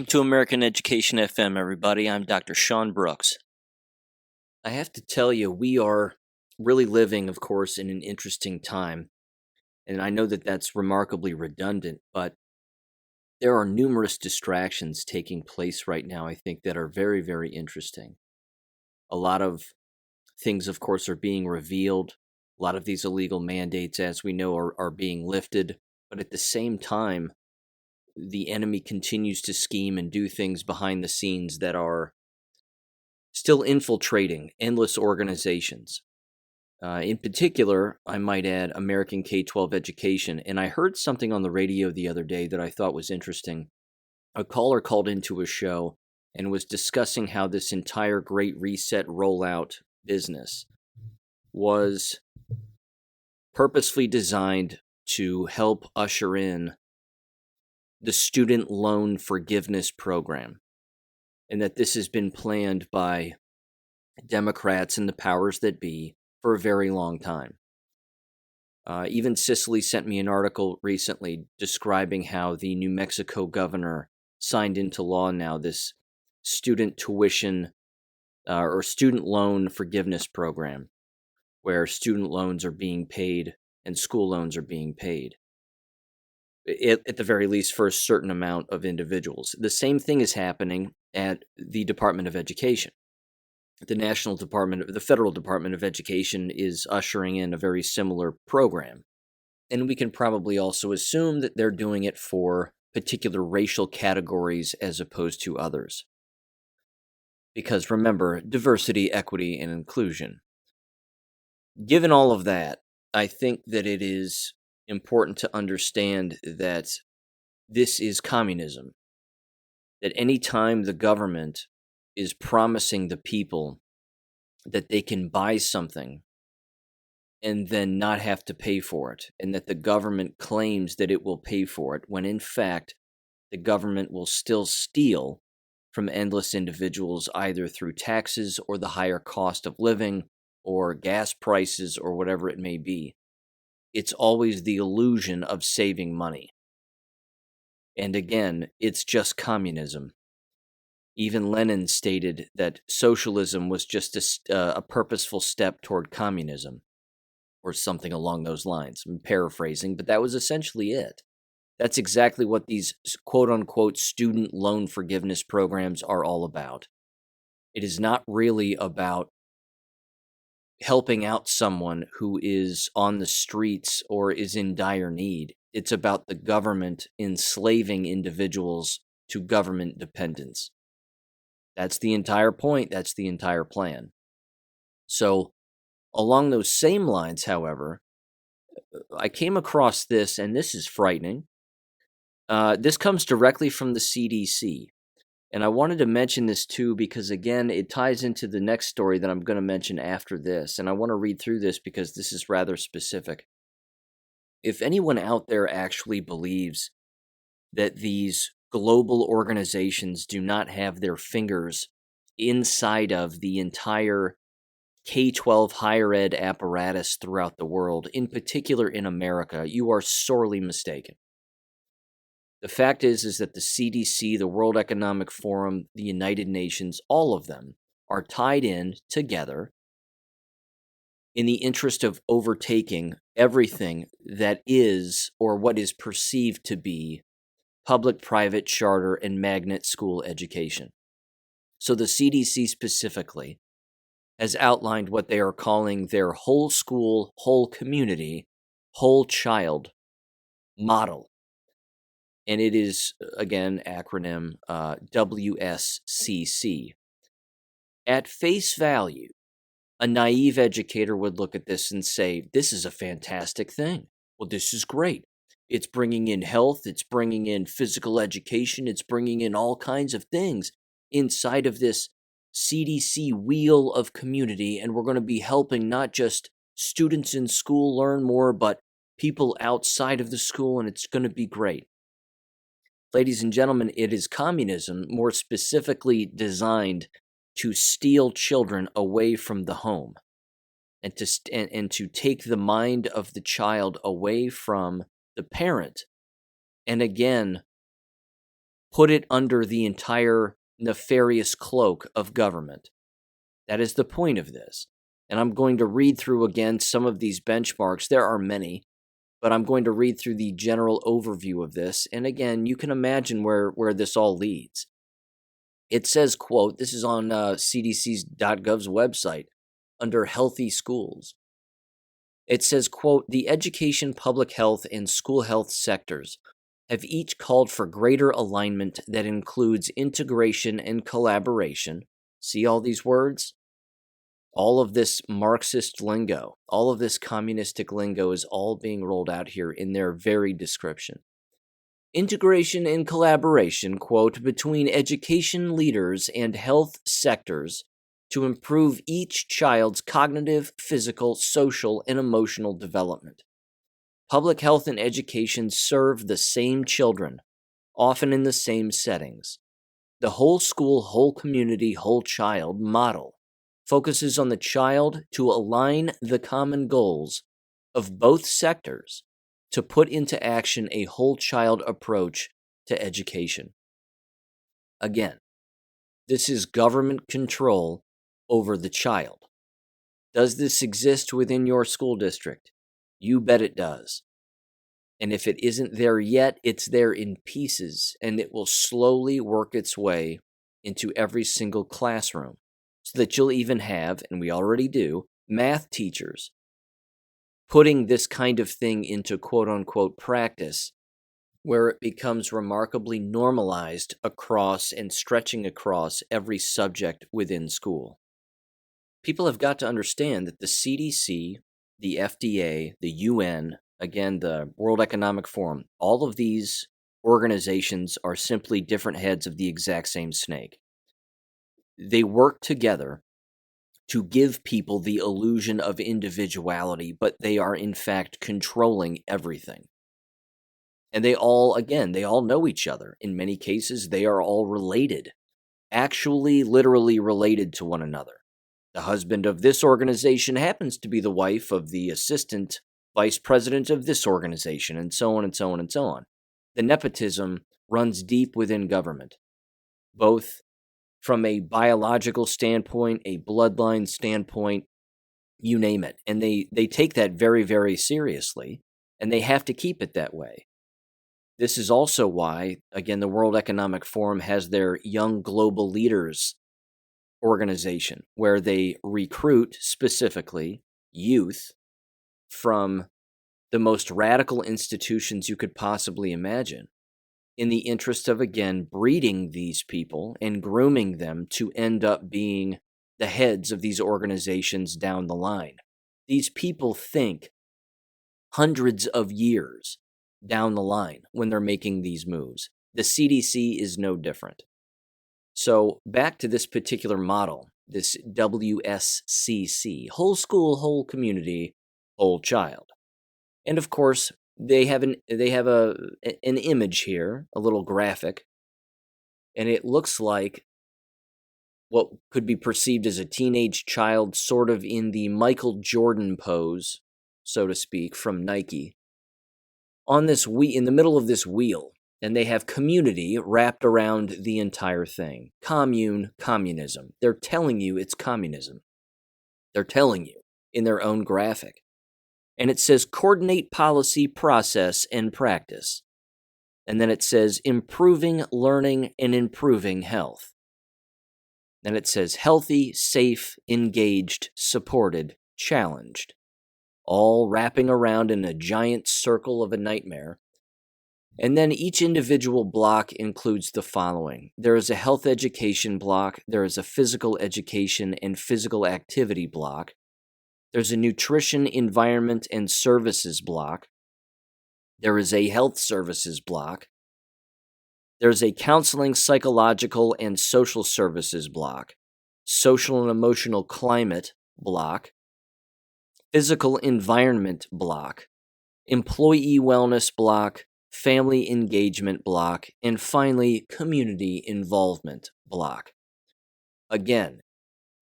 Welcome to American Education FM, everybody. I'm Dr. Sean Brooks. I have to tell you, we are really living, of course, in an interesting time. And I know that that's remarkably redundant, but there are numerous distractions taking place right now, I think, that are very, very interesting. A lot of things, of course, are being revealed. A lot of these illegal mandates, as we know, are being lifted. But at the same time, the enemy continues to scheme and do things behind the scenes that are still infiltrating endless organizations. In particular, I might add American K-12 education. And I heard something on the radio the other day that I thought was interesting. A caller called into a show and was discussing how this entire Great Reset rollout business was purposefully designed to help usher in the student loan forgiveness program, and that this has been planned by Democrats and the powers that be for a very long time. Even Cicely sent me an article recently describing how the New Mexico governor signed into law now this student tuition or student loan forgiveness program, where student loans are being paid and school loans are being paid, at the very least for a certain amount of individuals. The same thing is happening at the Department of Education. The Federal Department of Education is ushering in a very similar program. And we can probably also assume that they're doing it for particular racial categories as opposed to others. Because remember, diversity, equity, and inclusion. Given all of that, I think that it is important to understand that this is communism. That any time the government is promising the people that they can buy something and then not have to pay for it, and that the government claims that it will pay for it, when in fact the government will still steal from endless individuals either through taxes or the higher cost of living or gas prices or whatever it may be. It's always the illusion of saving money. And again, it's just communism. Even Lenin stated that socialism was just a purposeful step toward communism, or something along those lines. I'm paraphrasing, but that was essentially it. That's exactly what these quote-unquote student loan forgiveness programs are all about. It is not really about helping out someone who is on the streets or is in dire need. It's about the government enslaving individuals to government dependence. That's the entire point. That's the entire plan. So, along those same lines, however, I came across this, and this is frightening. This comes directly from the CDC. And I wanted to mention this too because, again, it ties into the next story that I'm going to mention after this. And I want to read through this because this is rather specific. If anyone out there actually believes that these global organizations do not have their fingers inside of the entire K-12 higher ed apparatus throughout the world, in particular in America, you are sorely mistaken. The fact is that the CDC, the World Economic Forum, the United Nations, all of them are tied in together in the interest of overtaking everything that is, or what is perceived to be, public, private, charter, and magnet school education. So the CDC specifically has outlined what they are calling their whole school, whole community, whole child model. And it is, again, acronym WSCC. At face value, a naive educator would look at this and say, this is a fantastic thing. Well, this is great. It's bringing in health, it's bringing in physical education, it's bringing in all kinds of things inside of this CDC wheel of community, and we're going to be helping not just students in school learn more, but people outside of the school, and it's going to be great. Ladies and gentlemen, it is communism, more specifically designed to steal children away from the home and to take the mind of the child away from the parent. And again, put it under the entire nefarious cloak of government. That is the point of this. And I'm going to read through again some of these benchmarks. There are many, but I'm going to read through the general overview of this. And again, you can imagine where this all leads. It says, quote, this is on CDC.gov's website under healthy schools. It says, quote, the education, public health, and school health sectors have each called for greater alignment that includes integration and collaboration. See all these words? All of this Marxist lingo, all of this communistic lingo is all being rolled out here in their very description. Integration and collaboration, quote, between education leaders and health sectors to improve each child's cognitive, physical, social, and emotional development. Public health and education serve the same children, often in the same settings. The whole school, whole community, whole child model focuses on the child to align the common goals of both sectors to put into action a whole child approach to education. Again, this is government control over the child. Does this exist within your school district? You bet it does. And if it isn't there yet, it's there in pieces, and it will slowly work its way into every single classroom, so that you'll even have, and we already do, math teachers putting this kind of thing into quote-unquote practice, where it becomes remarkably normalized across and stretching across every subject within school. People have got to understand that the CDC, the FDA, the UN, again, the World Economic Forum, all of these organizations are simply different heads of the exact same snake. They work together to give people the illusion of individuality, but they are in fact controlling everything. And they all know each other. In many cases, they are all related, actually, literally related to one another. The husband of this organization happens to be the wife of the assistant vice president of this organization, and so on and so on and so on. The nepotism runs deep within government, both from a biological standpoint, a bloodline standpoint, you name it. And they take that very, very seriously, and they have to keep it that way. This is also why, again, the World Economic Forum has their Young Global Leaders organization, where they recruit specifically youth from the most radical institutions you could possibly imagine, in the interest of, again, breeding these people and grooming them to end up being the heads of these organizations down the line. These people think hundreds of years down the line when they're making these moves. The CDC is no different. So back to this particular model, this WSCC, whole school, whole community, whole child. And of course, they have an image here, a little graphic, and it looks like what could be perceived as a teenage child sort of in the Michael Jordan pose, so to speak, from Nike, on this in the middle of this wheel, and they have community wrapped around the entire thing. Communism. They're telling you it's communism. They're telling you in their own graphic. And it says coordinate policy, process, and practice. And then it says improving learning and improving health. Then it says healthy, safe, engaged, supported, challenged. All wrapping around in a giant circle of a nightmare. And then each individual block includes the following. There is a health education block. There is a physical education and physical activity block. There's a nutrition, environment, and services block. There is a health services block. There's a counseling, psychological, and social services block. Social and emotional climate block. Physical environment block. Employee wellness block. Family engagement block. And finally, community involvement block. Again,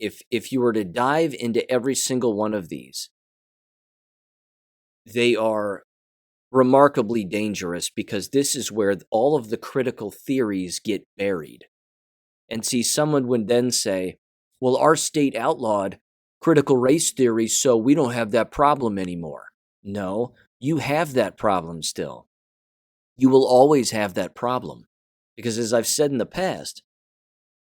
if you were to dive into every single one of these, they are remarkably dangerous because this is where all of the critical theories get buried. And see, someone would then say, well, our state outlawed critical race theory, so we don't have that problem anymore. No, you have that problem still. You will always have that problem. Because as I've said in the past,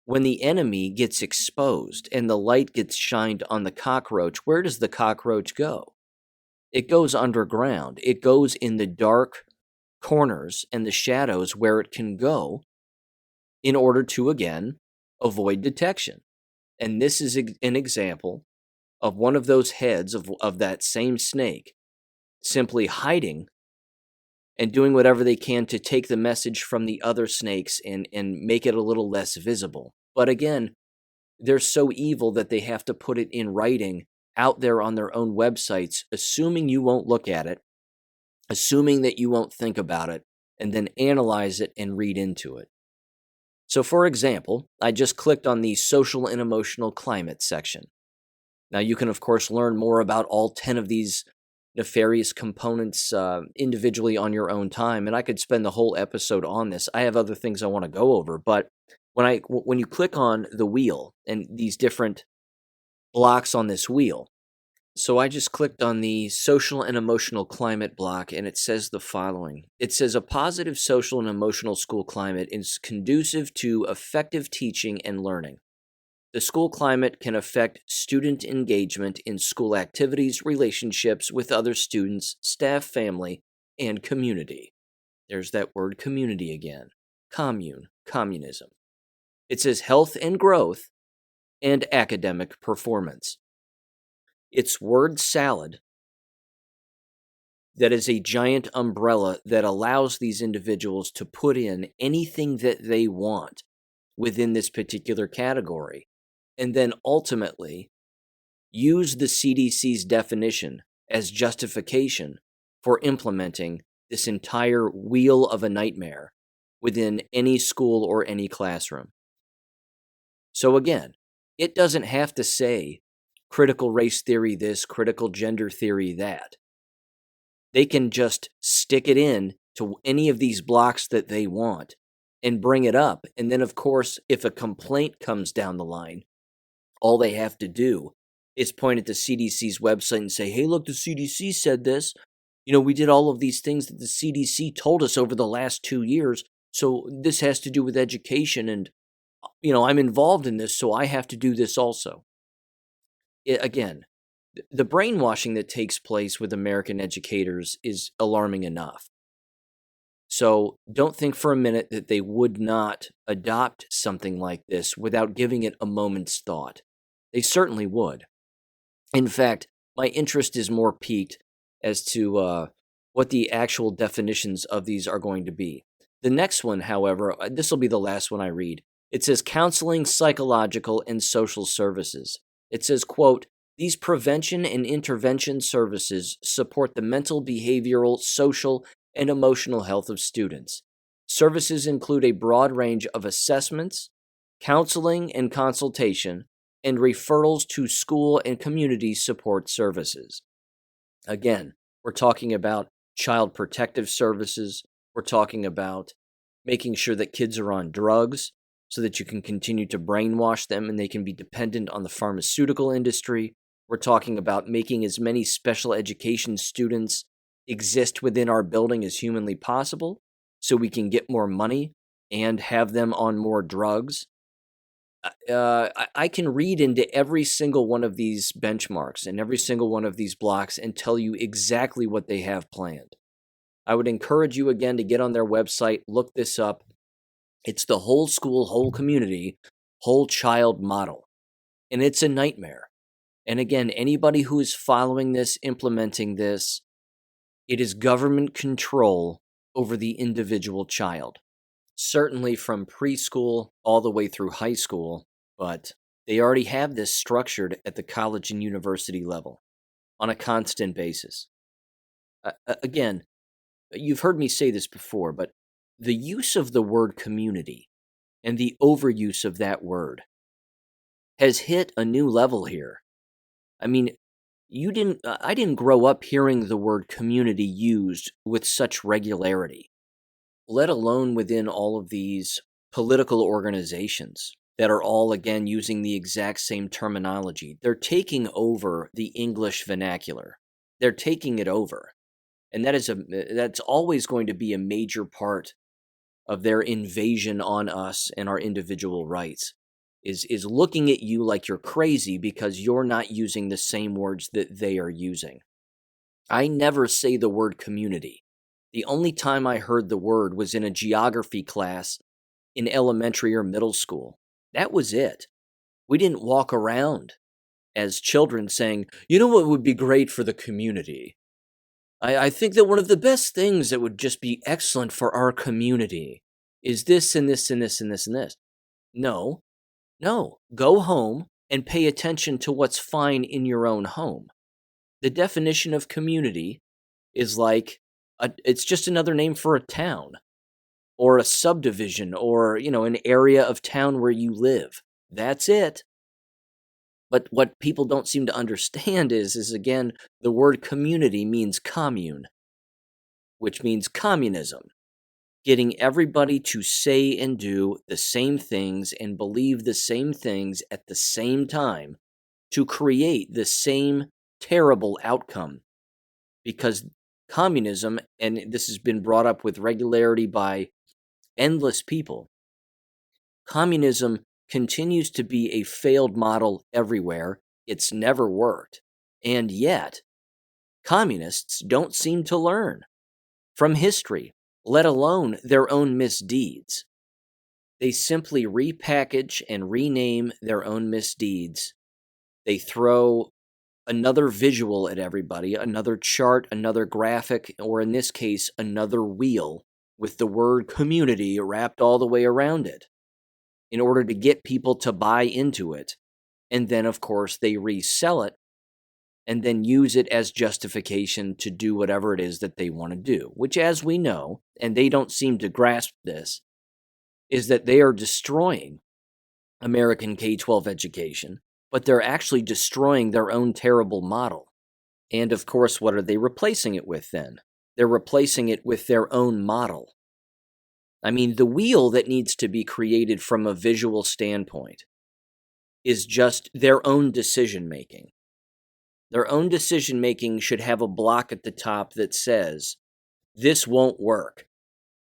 when the enemy gets exposed and the light gets shined on the cockroach, where does the cockroach go? It goes underground. It goes in the dark corners and the shadows where it can go in order to, again, avoid detection. And this is an example of one of those heads of that same snake simply hiding and doing whatever they can to take the message from the other snakes and make it a little less visible. But again, they're so evil that they have to put it in writing out there on their own websites, assuming you won't look at it, assuming that you won't think about it, and then analyze it and read into it. So for example, I just clicked on the social and emotional climate section. Now you can of course learn more about all 10 of these nefarious components individually on your own time, and I could spend the whole episode on this. I have other things I want to go over, but when you click on the wheel and these different blocks on this wheel, so I just clicked on the social and emotional climate block, and it says the following. It says a positive social and emotional school climate is conducive to effective teaching and learning. The school climate can affect student engagement in school activities, relationships with other students, staff, family, and community. There's that word community again. Communism. It says health and growth and academic performance. It's word salad that is a giant umbrella that allows these individuals to put in anything that they want within this particular category, and then ultimately use the CDC's definition as justification for implementing this entire wheel of a nightmare within any school or any classroom. So again, it doesn't have to say critical race theory this, critical gender theory that. They can just stick it in to any of these blocks that they want and bring it up. And then, of course, if a complaint comes down the line, all they have to do is point at the CDC's website and say, hey, look, the CDC said this. You know, we did all of these things that the CDC told us over the last 2 years. So this has to do with education. And, you know, I'm involved in this, so I have to do this also. Again, the brainwashing that takes place with American educators is alarming enough. So don't think for a minute that they would not adopt something like this without giving it a moment's thought. They certainly would. In fact, my interest is more piqued as to what the actual definitions of these are going to be. The next one, however, this will be the last one I read. It says counseling, psychological, and social services. It says, quote, these prevention and intervention services support the mental, behavioral, social, and emotional health of students. Services include a broad range of assessments, counseling and consultation, and referrals to school and community support services. Again, we're talking about child protective services. We're talking about making sure that kids are on drugs so that you can continue to brainwash them and they can be dependent on the pharmaceutical industry. We're talking about making as many special education students exist within our building as humanly possible so we can get more money and have them on more drugs. I can read into every single one of these benchmarks and every single one of these blocks and tell you exactly what they have planned. I would encourage you again to get on their website, look this up. It's the whole school, whole community, whole child model. And it's a nightmare. And again, anybody who is following this, implementing this, it is government control over the individual child. Certainly from preschool all the way through high school, but they already have this structured at the college and university level on a constant basis. Again, you've heard me say this before, but the use of the word community and the overuse of that word has hit a new level here. I mean, I didn't grow up hearing the word community used with such regularity, let alone within all of these political organizations that are all again using the exact same terminology. They're taking over the English vernacular. They're taking it over. And that's always going to be a major part of their invasion on us and our individual rights. Is looking at you like you're crazy because you're not using the same words that they are using. I never say the word community. The only time I heard the word was in a geography class in elementary or middle school. That was it. We didn't walk around as children saying, you know what would be great for the community? I think that one of the best things that would just be excellent for our community is this and this and this and this and this. No, go home and pay attention to what's fine in your own home. The definition of community is like, it's just another name for a town or a subdivision or, an area of town where you live. That's it. But what people don't seem to understand is again, the word community means commune, which means communism. Getting everybody to say and do the same things and believe the same things at the same time to create the same terrible outcome. Because communism, and this has been brought up with regularity by endless people, communism continues to be a failed model everywhere. It's never worked. And yet, communists don't seem to learn from history, let alone their own misdeeds. They simply repackage and rename their own misdeeds. They throw another visual at everybody, another chart, another graphic, or in this case, another wheel with the word community wrapped all the way around it in order to get people to buy into it. And then, of course, they resell it and then use it as justification to do whatever it is that they want to do, which, as we know, and they don't seem to grasp this, is that they are destroying American K-12 education, but they're actually destroying their own terrible model. And, of course, what are they replacing it with then? They're replacing it with their own model. I mean, the wheel that needs to be created from a visual standpoint is just their own decision-making. Their own decision-making should have a block at the top that says, this won't work.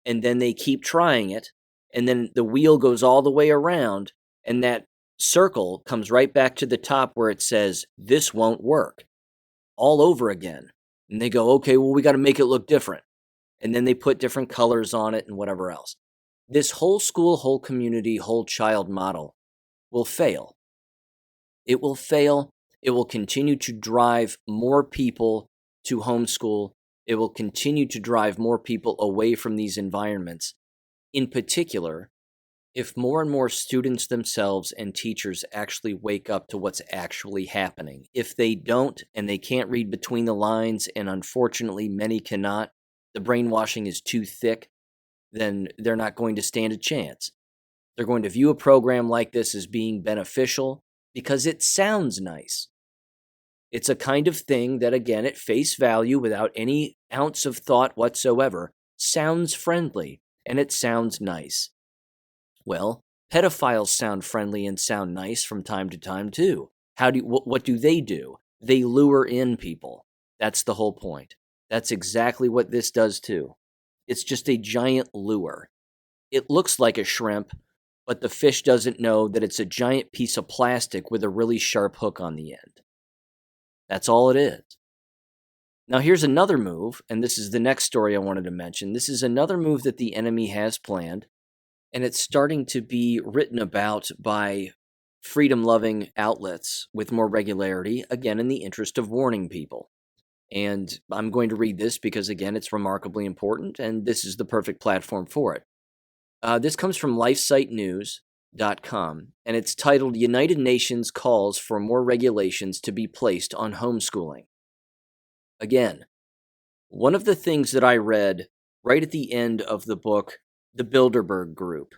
And then they keep trying it, and then the wheel goes all the way around, and that circle comes right back to the top where it says, this won't work, all over again. And they go, okay, well, we got to make it look different. And then they put different colors on it and whatever else. This whole school, whole community, whole child model will fail. It will fail. It will continue to drive more people to homeschool. It will continue to drive more people away from these environments. In particular, if more and more students themselves and teachers actually wake up to what's actually happening. If they don't, and they can't read between the lines, and unfortunately many cannot, the brainwashing is too thick, then they're not going to stand a chance. They're going to view a program like this as being beneficial because it sounds nice. It's a kind of thing that, again, at face value, without any ounce of thought whatsoever, sounds friendly and it sounds nice. Well, pedophiles sound friendly and sound nice from time to time too. What do? They lure in people. That's the whole point. That's exactly what this does too. It's just a giant lure. It looks like a shrimp, but the fish doesn't know that it's a giant piece of plastic with a really sharp hook on the end. That's all it is. Now here's another move, and this is the next story I wanted to mention. This is another move that the enemy has planned, and it's starting to be written about by freedom-loving outlets with more regularity, again in the interest of warning people. And I'm going to read this because, again, it's remarkably important, and this is the perfect platform for it. This comes from LifeSiteNews.com, and it's titled, United Nations Calls for More Regulations to be Placed on Homeschooling. Again, one of the things that I read right at the end of the book, The Bilderberg Group,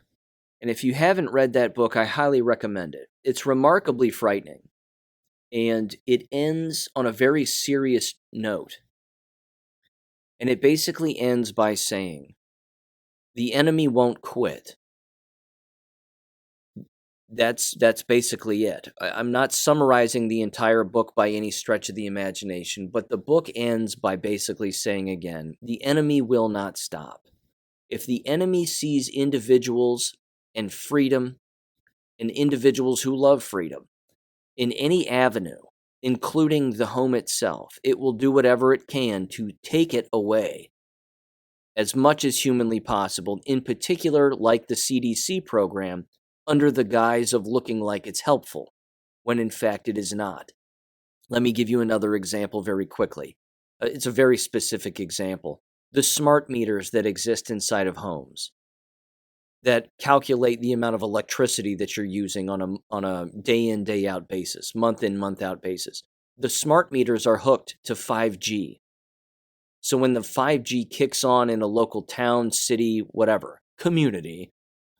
and if you haven't read that book, I highly recommend it. It's remarkably frightening. And it ends on a very serious note. And it basically ends by saying, the enemy won't quit. That's basically it. I'm not summarizing the entire book by any stretch of the imagination, but the book ends by basically saying again, the enemy will not stop. If the enemy sees individuals and freedom and individuals who love freedom in any avenue, including the home itself, it will do whatever it can to take it away as much as humanly possible, in particular, like the CDC program, under the guise of looking like it's helpful, when in fact it is not. Let me give you another example very quickly. It's a very specific example. The smart meters that exist inside of homes that calculate the amount of electricity that you're using on a day in, day out basis, month in, month out basis. The smart meters are hooked to 5G. So when the 5G kicks on in a local town, city, whatever, community,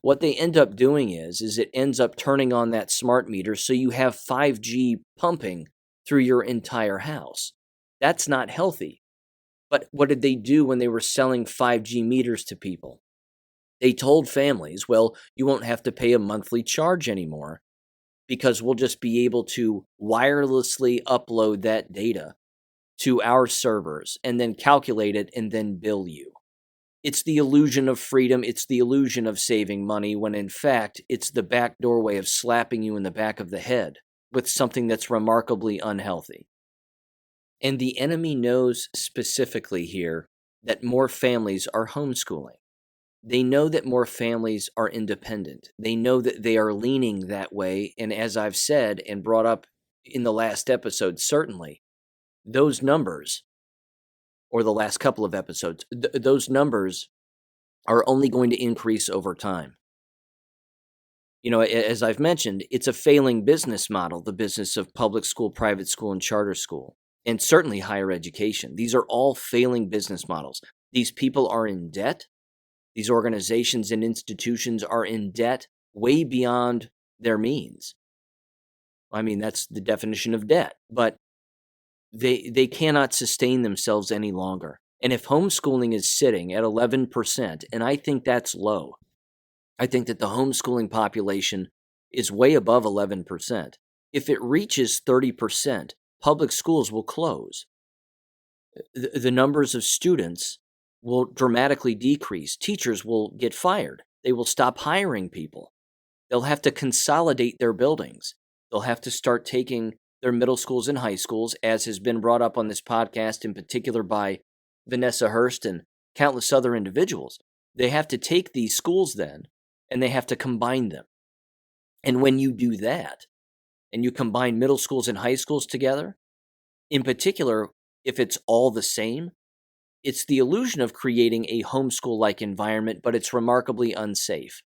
what they end up doing is it ends up turning on that smart meter so you have 5G pumping through your entire house. That's not healthy. But what did they do when they were selling 5G meters to people? They told families, well, you won't have to pay a monthly charge anymore because we'll just be able to wirelessly upload that data to our servers and then calculate it and then bill you. It's the illusion of freedom. It's the illusion of saving money when in fact it's the backdoor way of slapping you in the back of the head with something that's remarkably unhealthy. And the enemy knows specifically here that more families are homeschooling. They know that more families are independent. They know that they are leaning that way. And as I've said and brought up in the last episode, certainly, those numbers, or the last couple of episodes, those numbers are only going to increase over time. You know, as I've mentioned, it's a failing business model, the business of public school, private school, and charter school, and certainly higher education. These are all failing business models. These people are in debt. These organizations and institutions are in debt way beyond their means. I mean, that's the definition of debt, but they cannot sustain themselves any longer. And if homeschooling is sitting at 11%, and I think that's low, I think that the homeschooling population is way above 11%. If it reaches 30%, public schools will close. The numbers of students will dramatically decrease. Teachers will get fired. They will stop hiring people. They'll have to consolidate their buildings. They'll have to start taking their middle schools and high schools, as has been brought up on this podcast, in particular by Vanessa Hurst and countless other individuals. They have to take these schools then, and they have to combine them. And when you do that, and you combine middle schools and high schools together, in particular, if it's all the same, it's the illusion of creating a homeschool-like environment, but it's remarkably unsafe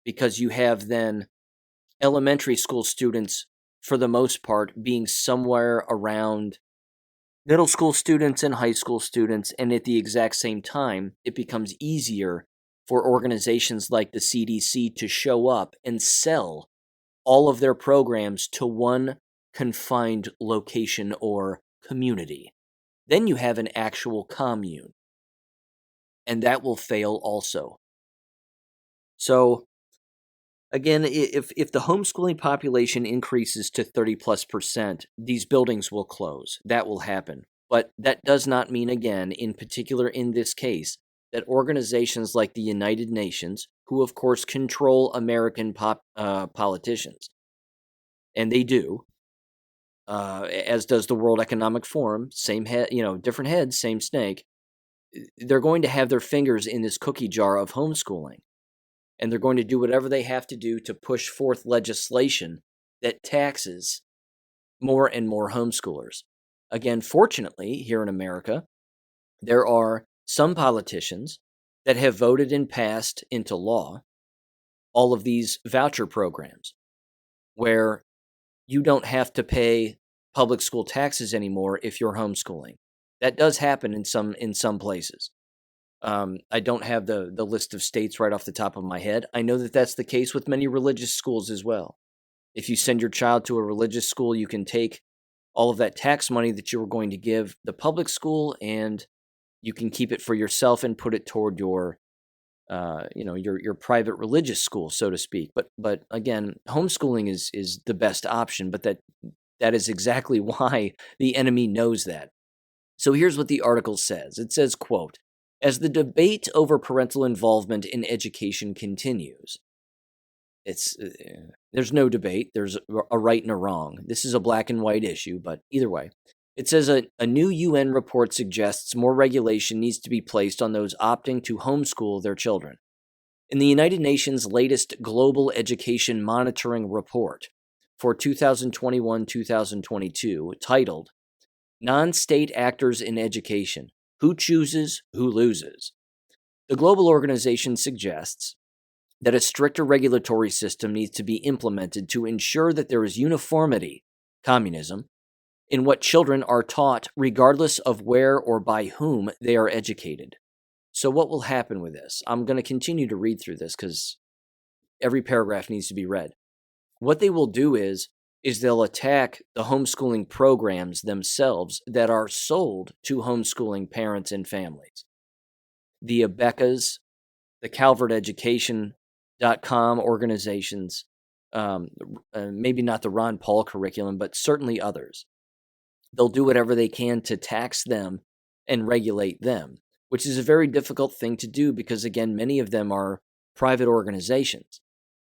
because you have then elementary school students, for the most part, being somewhere around middle school students and high school students, and at the exact same time, it becomes easier for organizations like the CDC to show up and sell all of their programs to one confined location or community. Then you have an actual commune, and that will fail also. So, again, if the homeschooling population increases to 30+%, these buildings will close. That will happen. But that does not mean, again, in particular in this case, that organizations like the United Nations, who of course control American politicians, and they do, as does the World Economic Forum, same head, different heads, same snake, they're going to have their fingers in this cookie jar of homeschooling. And they're going to do whatever they have to do to push forth legislation that taxes more and more homeschoolers. Again, fortunately, here in America, there are some politicians that have voted and passed into law all of these voucher programs where you don't have to pay public school taxes anymore if you're homeschooling. That does happen in some places. I don't have the list of states right off the top of my head. I know that that's the case with many religious schools as well. If you send your child to a religious school, you can take all of that tax money that you were going to give the public school, and you can keep it for yourself and put it toward your your private religious school, so to speak. But again, homeschooling is the best option, but that is exactly why the enemy knows that. So here's what the article says. It says, quote, as the debate over parental involvement in education continues, there's no debate. There's a right and a wrong. This is a black and white issue, but either way. It says a new UN report suggests more regulation needs to be placed on those opting to homeschool their children. In the United Nations' latest Global Education Monitoring Report for 2021-2022, titled Non-State Actors in Education, Who Chooses, Who Loses, the global organization suggests that a stricter regulatory system needs to be implemented to ensure that there is uniformity, communism, in what children are taught regardless of where or by whom they are educated. So what will happen with this? I'm going to continue to read through this because every paragraph needs to be read. What they will do is they'll attack the homeschooling programs themselves that are sold to homeschooling parents and families. The Abecas, the CalvertEducation.com organizations, maybe not the Ron Paul curriculum, but certainly others. They'll do whatever they can to tax them and regulate them, which is a very difficult thing to do because, again, many of them are private organizations.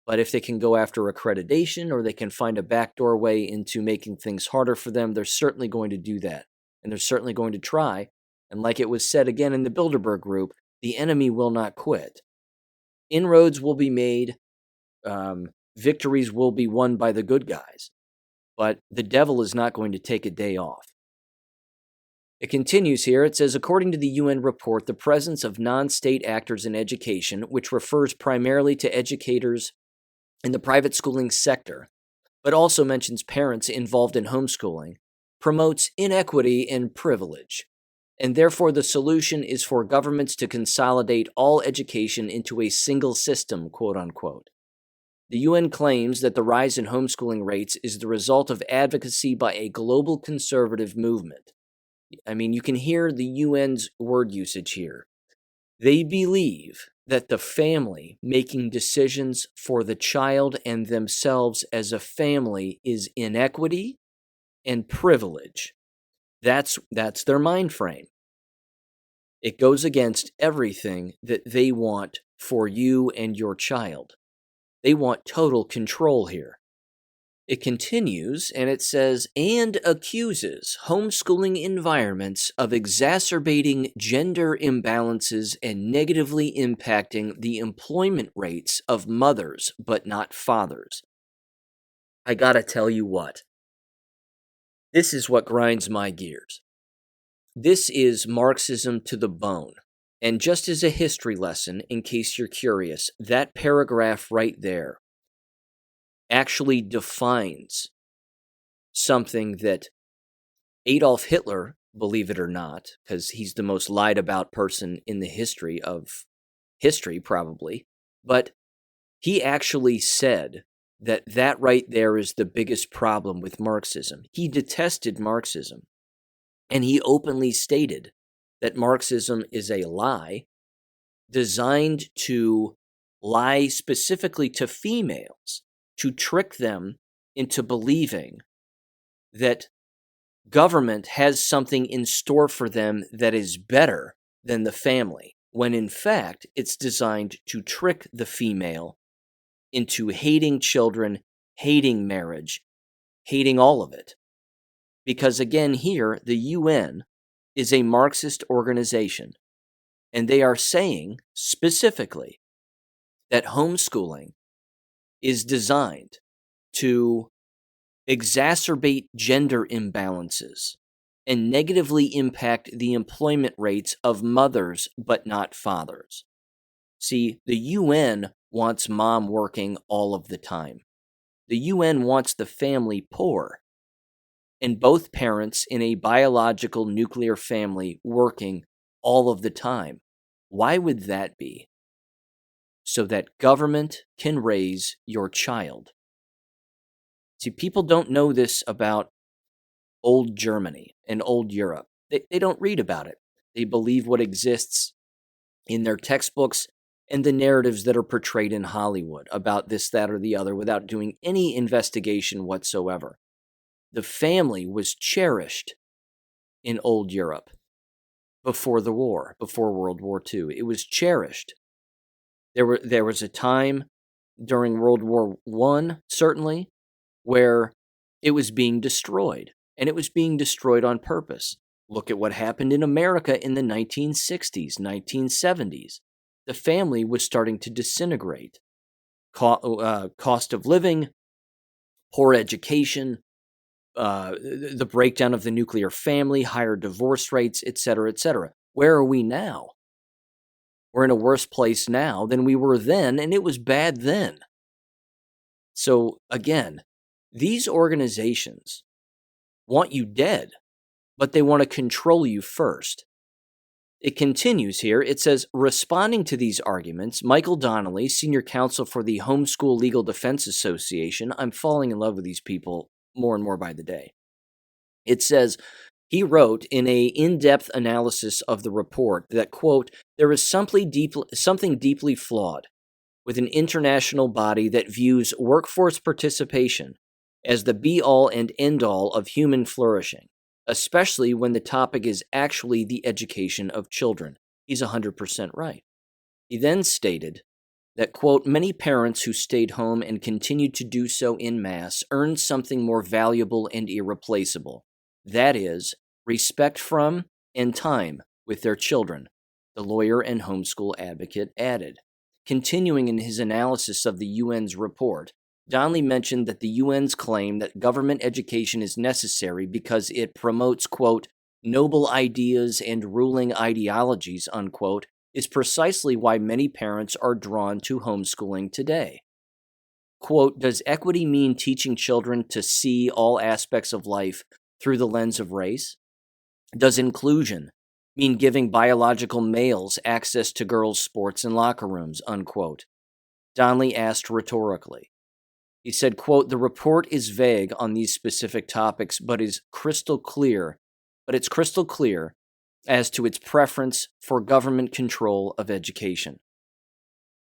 But if they can go after accreditation or they can find a backdoor way into making things harder for them, they're certainly going to do that. And they're certainly going to try. And like it was said again in the Bilderberg group, the enemy will not quit. Inroads will be made. Victories will be won by the good guys. But the devil is not going to take a day off. It continues here. It says, according to the UN report, the presence of non-state actors in education, which refers primarily to educators in the private schooling sector, but also mentions parents involved in homeschooling, promotes inequity and privilege. And therefore, the solution is for governments to consolidate all education into a single system, quote unquote. The UN claims that the rise in homeschooling rates is the result of advocacy by a global conservative movement. I mean, you can hear the UN's word usage here. They believe that the family making decisions for the child and themselves as a family is inequity and privilege. That's their mind frame. It goes against everything that they want for you and your child. They want total control here. It continues, and it says, and accuses homeschooling environments of exacerbating gender imbalances and negatively impacting the employment rates of mothers, but not fathers. I gotta tell you what. This is what grinds my gears. This is Marxism to the bone. And just as a history lesson, in case you're curious, that paragraph right there actually defines something that Adolf Hitler, believe it or not, because he's the most lied about person in the history of history, probably, but he actually said that right there is the biggest problem with Marxism. He detested Marxism, and he openly stated that Marxism is a lie designed to lie specifically to females, to trick them into believing that government has something in store for them that is better than the family, when in fact it's designed to trick the female into hating children, hating marriage, hating all of it. Because again, here, the UN is a Marxist organization, and they are saying specifically that homeschooling is designed to exacerbate gender imbalances and negatively impact the employment rates of mothers but not fathers. See, the UN wants mom working all of the time. The UN wants the family poor, and both parents in a biological nuclear family working all of the time. Why would that be? So that government can raise your child. See, people don't know this about old Germany and old Europe. They don't read about it. They believe what exists in their textbooks and the narratives that are portrayed in Hollywood about this, that, or the other without doing any investigation whatsoever. The family was cherished in old Europe before the war, before World War II. It was cherished. There was a time during World War I, certainly, where it was being destroyed, and it was being destroyed on purpose. Look at what happened in America in the 1960s, 1970s. The family was starting to disintegrate. Cost of living, poor education, the breakdown of the nuclear family, higher divorce rates, etc., etc. Where are we now? We're in a worse place now than we were then, and it was bad then. So again, these organizations want you dead, but they want to control you first. It continues here. It says, responding to these arguments, Michael Donnelly, senior counsel for the Homeschool Legal Defense Association — I'm falling in love with these people more and more by the day. It says, he wrote in a in-depth analysis of the report that, quote, there is something deeply flawed with an international body that views workforce participation as the be-all and end-all of human flourishing, especially when the topic is actually the education of children. He's 100% right. He then stated that, quote, many parents who stayed home and continued to do so en masse earned something more valuable and irreplaceable. That is, respect from and time with their children, the lawyer and homeschool advocate added. Continuing in his analysis of the UN's report, Donnelly mentioned that the UN's claim that government education is necessary because it promotes, quote, noble ideas and ruling ideologies, unquote, is precisely why many parents are drawn to homeschooling today. Quote, does equity mean teaching children to see all aspects of life through the lens of race? Does inclusion mean giving biological males access to girls' sports and locker rooms, unquote? Donnelly asked rhetorically. He said, quote, the report is vague on these specific topics, but it's crystal clear as to its preference for government control of education.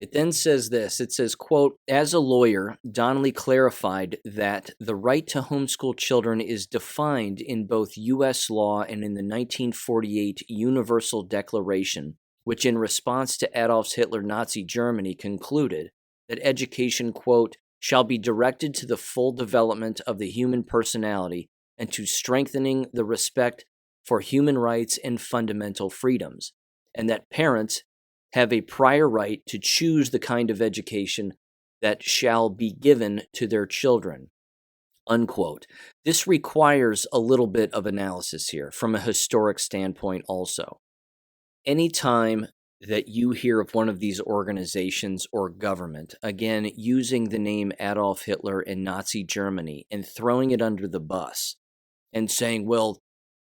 It then says this. It says, quote, as a lawyer, Donnelly clarified that the right to homeschool children is defined in both U.S. law and in the 1948 Universal Declaration, which in response to Adolf Hitler's Nazi Germany concluded that education, quote, shall be directed to the full development of the human personality and to strengthening the respect for human rights and fundamental freedoms, and that parents have a prior right to choose the kind of education that shall be given to their children, unquote. This requires a little bit of analysis here from a historic standpoint also. Anytime that you hear of one of these organizations or government, again, using the name Adolf Hitler and Nazi Germany and throwing it under the bus and saying, well,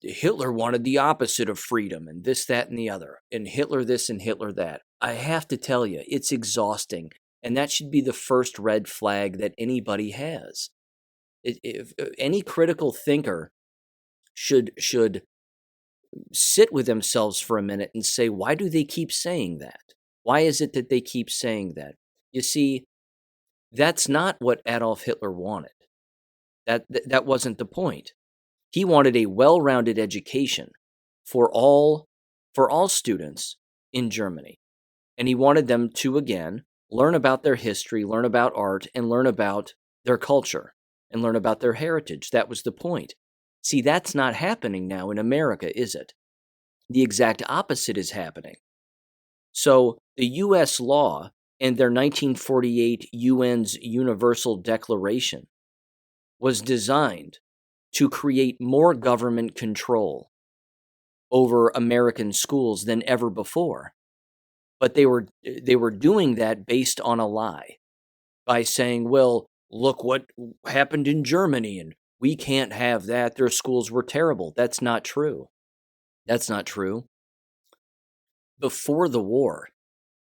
Hitler wanted the opposite of freedom and this, that, and the other, and Hitler this and Hitler that. I have to tell you, it's exhausting, and that should be the first red flag that anybody has. If any critical thinker should sit with themselves for a minute and say, why do they keep saying that? Why is it that they keep saying that? You see, that's not what Adolf Hitler wanted. That wasn't the point. He wanted a well-rounded education for all students in Germany. And he wanted them to, again, learn about their history, learn about art, and learn about their culture, and learn about their heritage. That was the point. See, that's not happening now in America, is it? The exact opposite is happening. So the U.S. law and their 1948 UN's Universal Declaration was designed to create more government control over American schools than ever before. But they were doing that based on a lie by saying, well, look what happened in Germany and we can't have that. Their schools were terrible. That's not true. That's not true. Before the war,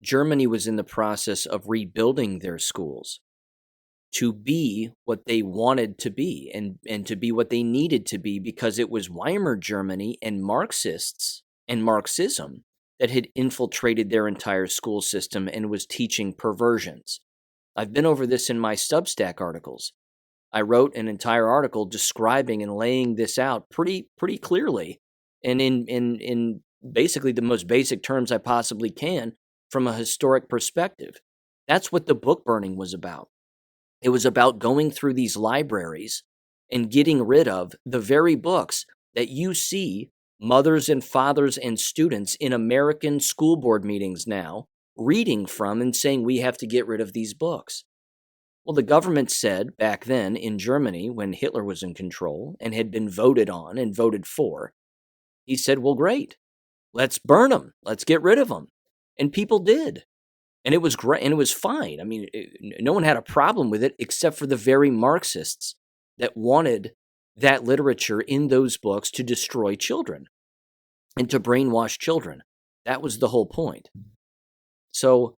Germany was in the process of rebuilding their schools. to be what they wanted to be and to be what they needed to be, because it was Weimar Germany and Marxists and Marxism that had infiltrated their entire school system and was teaching perversions. I've been over this in my Substack articles. I wrote an entire article describing and laying this out pretty clearly, and in basically the most basic terms I possibly can from a historic perspective. That's what the book burning was about. It was about going through these libraries and getting rid of the very books that you see mothers and fathers and students in American school board meetings now reading from and saying we have to get rid of these books. Well, the government said back then in Germany, when Hitler was in control and had been voted on and voted for, he said, well, great, let's burn them. Let's get rid of them. And people did. And it was great, and it was fine. I mean, no one had a problem with it except for the very Marxists that wanted that literature in those books to destroy children and to brainwash children. That was the whole point. So,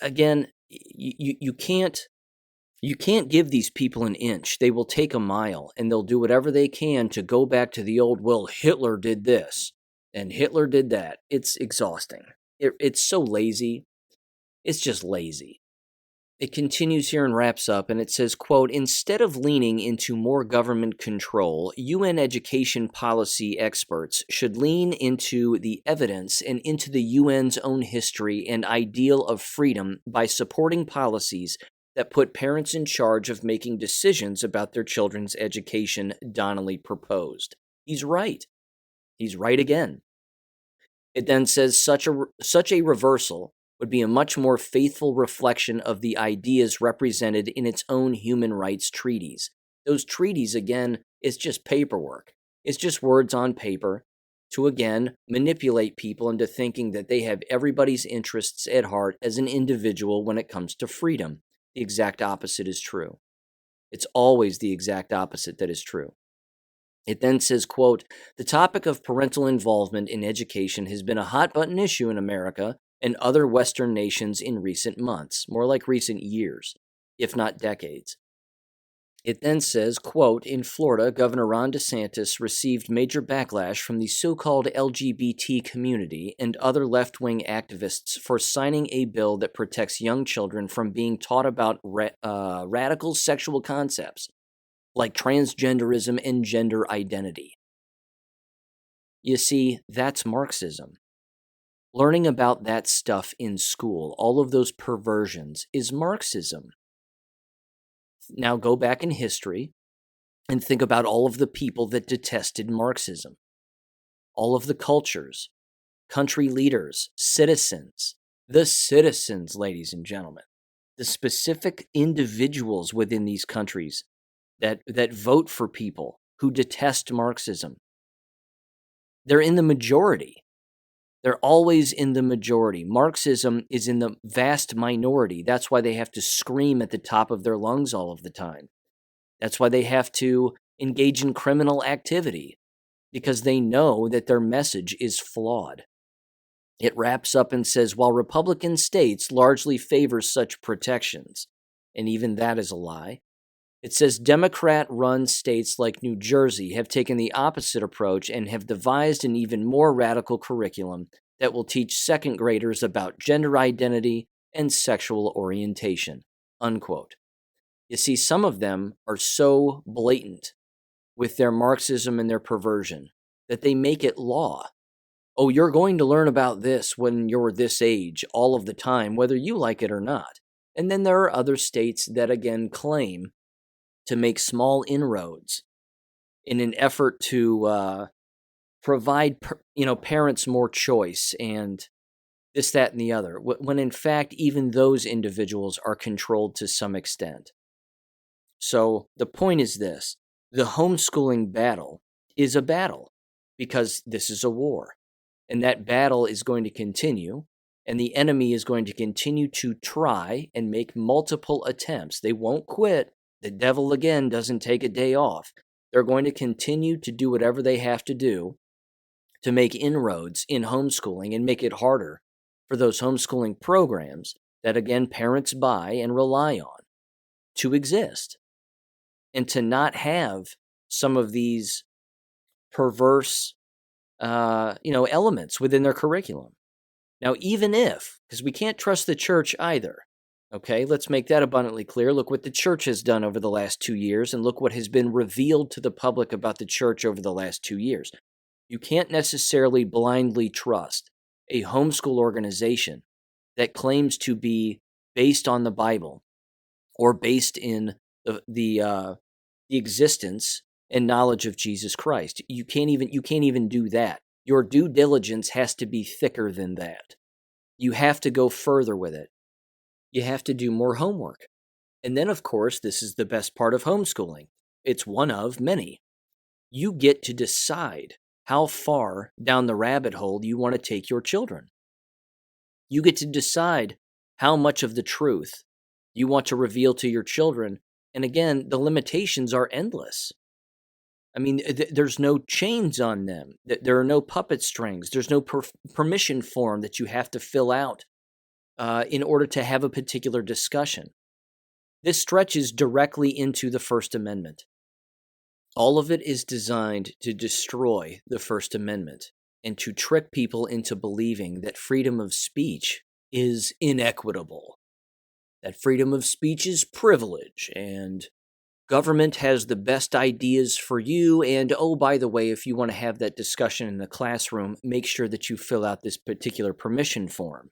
again, you can't give these people an inch. They will take a mile, and they'll do whatever they can to go back to the old, well, Hitler did this, and Hitler did that. It's exhausting. It's so lazy. It's just lazy. It continues here and wraps up, and it says, quote, instead of leaning into more government control, UN education policy experts should lean into the evidence and into the UN's own history and ideal of freedom by supporting policies that put parents in charge of making decisions about their children's education, Donnelly proposed. He's right. He's right again. It then says such a reversal would be a much more faithful reflection of the ideas represented in its own human rights treaties. Those treaties, again, is just paperwork. It's just words on paper to, again, manipulate people into thinking that they have everybody's interests at heart as an individual when it comes to freedom. The exact opposite is true. It's always the exact opposite that is true. It then says, quote, the topic of parental involvement in education has been a hot-button issue in America and other Western nations in recent months, more like recent years, if not decades. It then says, quote, in Florida, Governor Ron DeSantis received major backlash from the so-called LGBT community and other left-wing activists for signing a bill that protects young children from being taught about radical sexual concepts like transgenderism and gender identity. You see, that's Marxism. Learning about that stuff in school, all of those perversions, is Marxism. Now go back in history and think about all of the people that detested Marxism. All of the cultures, country leaders, citizens, the citizens, ladies and gentlemen, the specific individuals within these countries that vote for people who detest Marxism. They're in the majority. They're always in the majority. Marxism is in the vast minority. That's why they have to scream at the top of their lungs all of the time. That's why they have to engage in criminal activity, because they know that their message is flawed. It wraps up and says, while Republican states largely favor such protections, and even that is a lie, it says Democrat-run states like New Jersey have taken the opposite approach and have devised an even more radical curriculum that will teach second graders about gender identity and sexual orientation, unquote. You see, some of them are so blatant with their Marxism and their perversion that they make it law. Oh, you're going to learn about this when you're this age all of the time, whether you like it or not. And then there are other states that, again, claim to make small inroads in an effort to provide, parents more choice and this, that, and the other, when in fact, even those individuals are controlled to some extent. So the point is this: the homeschooling battle is a battle because this is a war, and that battle is going to continue, and the enemy is going to continue to try and make multiple attempts. They won't quit. The devil, again, doesn't take a day off. They're going to continue to do whatever they have to do to make inroads in homeschooling and make it harder for those homeschooling programs that, again, parents buy and rely on. to exist and to not have some of these perverse, elements within their curriculum. Now, even if, because we can't trust the church either, okay, let's make that abundantly clear. Look what the church has done over the last 2 years, and look what has been revealed to the public about the church over the last 2 years. You can't necessarily blindly trust a homeschool organization that claims to be based on the Bible or based in the existence and knowledge of Jesus Christ. You can't even do that. Your due diligence has to be thicker than that. You have to go further with it. You have to do more homework. And then, of course, this is the best part of homeschooling. It's one of many. You get to decide how far down the rabbit hole you want to take your children. You get to decide how much of the truth you want to reveal to your children. And again, the limitations are endless. I mean, there's no chains on them. There are no puppet strings. There's no permission form that you have to fill out in order to have a particular discussion. This stretches directly into the First Amendment. All of it is designed to destroy the First Amendment and to trick people into believing that freedom of speech is inequitable, that freedom of speech is privilege, and government has the best ideas for you, and oh, by the way, if you want to have that discussion in the classroom, make sure that you fill out this particular permission form.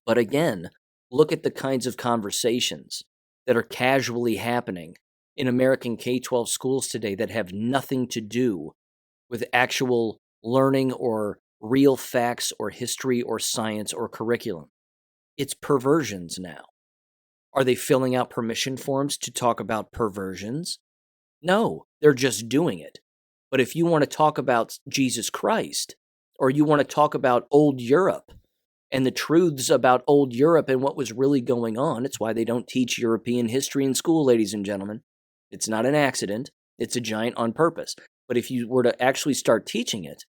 But again, look at the kinds of conversations that are casually happening in American K-12 schools today that have nothing to do with actual learning or real facts or history or science or curriculum. It's perversions now. Are they filling out permission forms to talk about perversions? No, they're just doing it. But if you want to talk about Jesus Christ, or you want to talk about old Europe and the truths about old Europe and what was really going on, it's why they don't teach European history in school, ladies and gentlemen. It's not an accident. It's a giant on purpose. But if you were to actually start teaching it,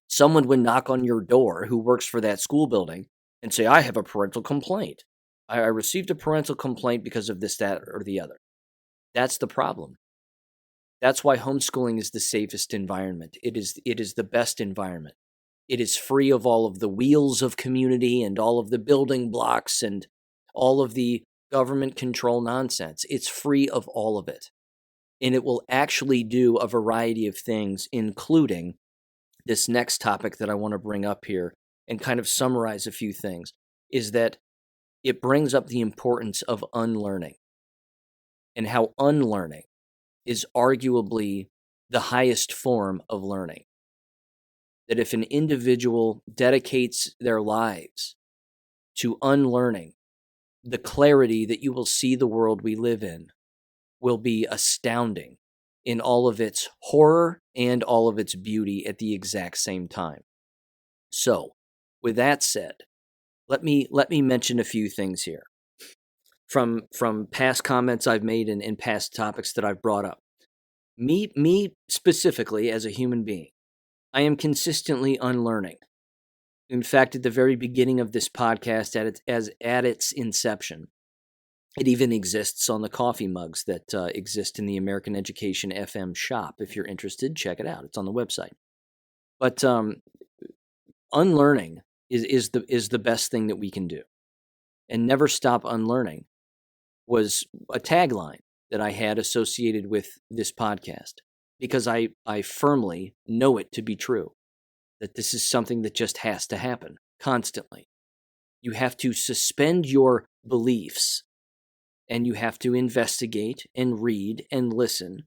someone would knock on your door who works for that school building and say, I have a parental complaint. I received a parental complaint because of this, that, or the other. That's the problem. That's why homeschooling is the safest environment. It is the best environment. It is free of all of the wheels of community and all of the building blocks and all of the government control nonsense. It's free of all of it. And it will actually do a variety of things, including this next topic that I want to bring up here and kind of summarize a few things, is that it brings up the importance of unlearning and how unlearning is arguably the highest form of learning. That if an individual dedicates their lives to unlearning, the clarity that you will see the world we live in will be astounding in all of its horror and all of its beauty at the exact same time. So, with that said, let me mention a few things here from past comments I've made and past topics that I've brought up. Me specifically as a human being, I am consistently unlearning. In fact, at the very beginning of this podcast, at its inception, it even exists on the coffee mugs that exist in the American Education FM shop. If you're interested, check it out. It's on the website. But unlearning is the best thing that we can do. And never stop unlearning was a tagline that I had associated with this podcast, because I firmly know it to be true, that this is something that just has to happen constantly. You have to suspend your beliefs, and you have to investigate and read and listen.